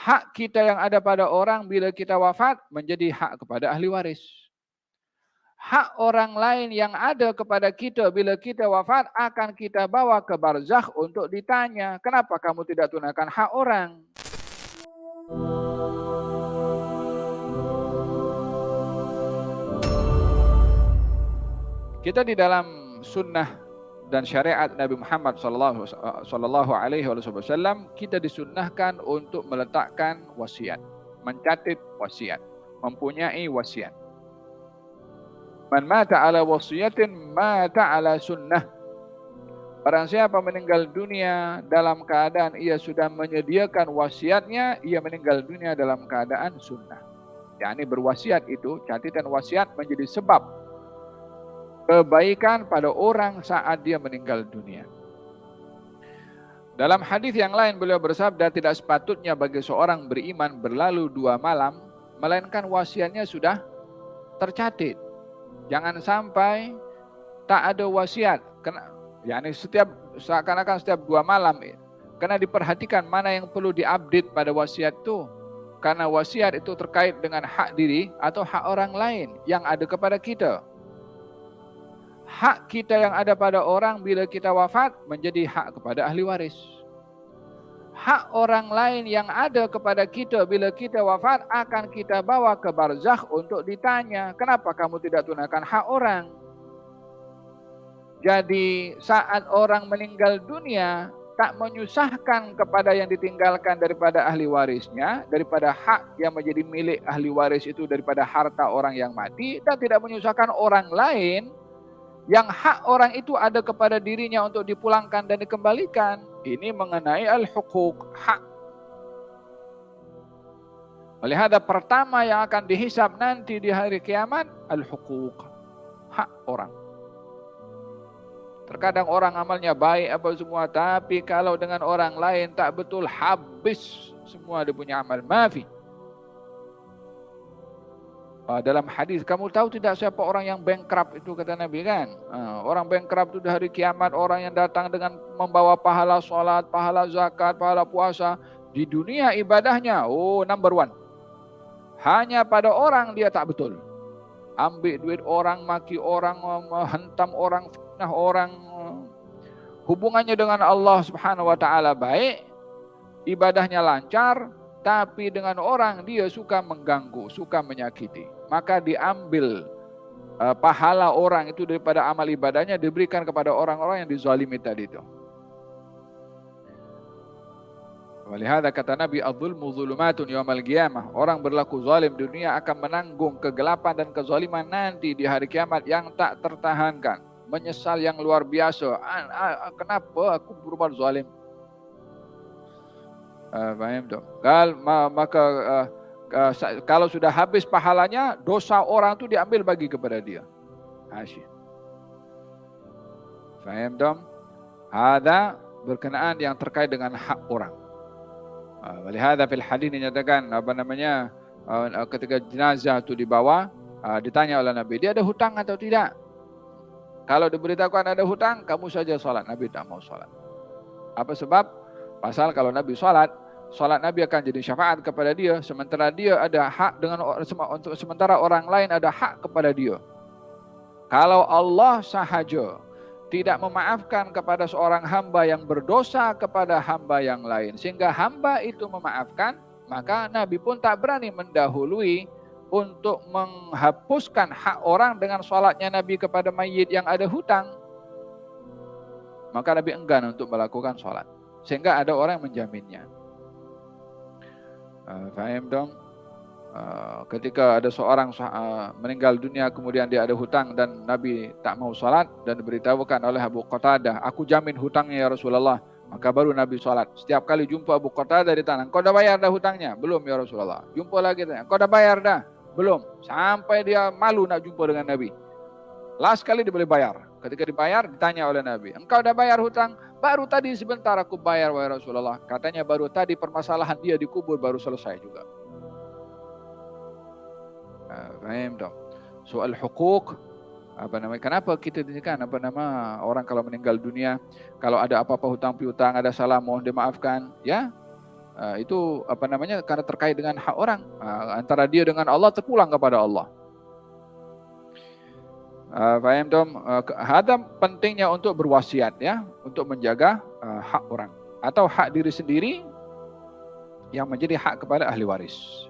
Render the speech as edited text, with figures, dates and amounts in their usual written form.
Hak kita yang ada pada orang bila kita wafat menjadi hak kepada ahli waris. Hak orang lain yang ada kepada kita bila kita wafat akan kita bawa ke barzakh untuk ditanya, kenapa kamu tidak tunaikan hak orang? Kita di dalam sunnah dan syariat Nabi Muhammad sallallahu alaihi wasallam, kita disunnahkan untuk meletakkan wasiat, mencatat wasiat, mempunyai wasiat. Man mata ala wasiyatin mata ala sunnah. Barang siapa meninggal dunia dalam keadaan ia sudah menyediakan wasiatnya, ia meninggal dunia dalam keadaan sunnah. yakni berwasiat itu, catatan wasiat menjadi sebab kebaikan pada orang saat dia meninggal dunia. Dalam hadis yang lain beliau bersabda, tidak sepatutnya bagi seorang beriman berlalu 2 malam melainkan wasiatnya sudah tercatat. Jangan sampai tak ada wasiat. yakni seakan-akan setiap 2 malam kena diperhatikan mana yang perlu diupdate pada wasiat itu. Karena wasiat itu terkait dengan hak diri atau hak orang lain yang ada kepada kita. Hak kita yang ada pada orang bila kita wafat menjadi hak kepada ahli waris. Hak orang lain yang ada kepada kita bila kita wafat akan kita bawa ke barzakh untuk ditanya, kenapa kamu tidak tunaikan hak orang? Jadi saat orang meninggal dunia, tak menyusahkan kepada yang ditinggalkan daripada ahli warisnya, daripada hak yang menjadi milik ahli waris itu daripada harta orang yang mati, dan tidak menyusahkan orang lain yang hak orang itu ada kepada dirinya untuk dipulangkan dan dikembalikan. Ini mengenai al-huquq, hak. Oleh hada pertama yang akan dihisab nanti di hari kiamat, al-huquq, hak orang. Terkadang orang amalnya baik apa semua, tapi kalau dengan orang lain tak betul, habis semua dia punya amal. Maafi. Dalam hadis, kamu tahu tidak siapa orang yang bankrupt itu, kata Nabi kan? Orang bankrupt itu di hari kiamat, orang yang datang dengan membawa pahala sholat, pahala zakat, pahala puasa. Di dunia ibadahnya, number 1. Hanya pada orang dia tak betul. Ambil duit orang, maki orang, hentam orang, fitnah orang. Hubungannya dengan Allah Subhanahu wa taala baik, ibadahnya lancar, tapi dengan orang dia suka mengganggu, suka menyakiti. Maka diambil pahala orang itu daripada amal ibadahnya, diberikan kepada orang-orang yang dizalimi tadi itu. Walihada kata Nabi, az-zulmu zulumatun yaumal qiyamah. Orang berlaku zalim di dunia akan menanggung kegelapan dan kezaliman nanti di hari kiamat yang tak tertahankan. Menyesal yang luar biasa. Kenapa aku berbuat zalim? Faham tak? Maka kalau sudah habis pahalanya, dosa orang itu diambil bagi kepada dia. Asyik. Faham tak? Ada berkenaan yang terkait dengan hak orang. Walihada fil hadis dinyatakan ketika jenazah itu dibawa, ditanya oleh Nabi, dia ada hutang atau tidak? Kalau diberitakan ada hutang, kamu saja sholat. Nabi tak mau sholat. Apa sebab? Pasal kalau Nabi sholat Nabi akan jadi syafaat kepada dia, sementara dia ada hak sementara orang lain ada hak kepada dia. Kalau Allah sahaja tidak memaafkan kepada seorang hamba yang berdosa kepada hamba yang lain, sehingga hamba itu memaafkan, maka Nabi pun tak berani mendahului untuk menghapuskan hak orang dengan sholatnya Nabi kepada mayit yang ada hutang. Maka Nabi enggan untuk melakukan sholat, sehingga ada orang yang menjaminnya. Faham dong? Ketika ada seorang meninggal dunia kemudian dia ada hutang dan Nabi tak mau sholat, dan diberitahukan oleh Abu Qatadah, aku jamin hutangnya ya Rasulullah. Maka baru Nabi sholat. Setiap kali jumpa Abu Qatadah di tanah, kau dah bayar dah hutangnya? Belum ya Rasulullah. Jumpa lagi tanya, kau dah bayar dah? Belum. Sampai dia malu nak jumpa dengan Nabi. Last kali dia boleh bayar. Ketika dibayar ditanya oleh Nabi, engkau dah bayar hutang? Baru tadi sebentar aku bayar wahai Rasulullah. Katanya baru tadi permasalahan dia dikubur baru selesai juga. Faham tak? Soal hukuk, kenapa kita dikatakan orang kalau meninggal dunia, kalau ada apa-apa hutang piutang, ada salah mohon dimaafkan, ya. itu apa namanya, karena terkait dengan hak orang, antara dia dengan Allah terpulang kepada Allah. Faham Tom? Ada pentingnya untuk berwasiat ya, untuk menjaga hak orang atau hak diri sendiri yang menjadi hak kepada ahli waris.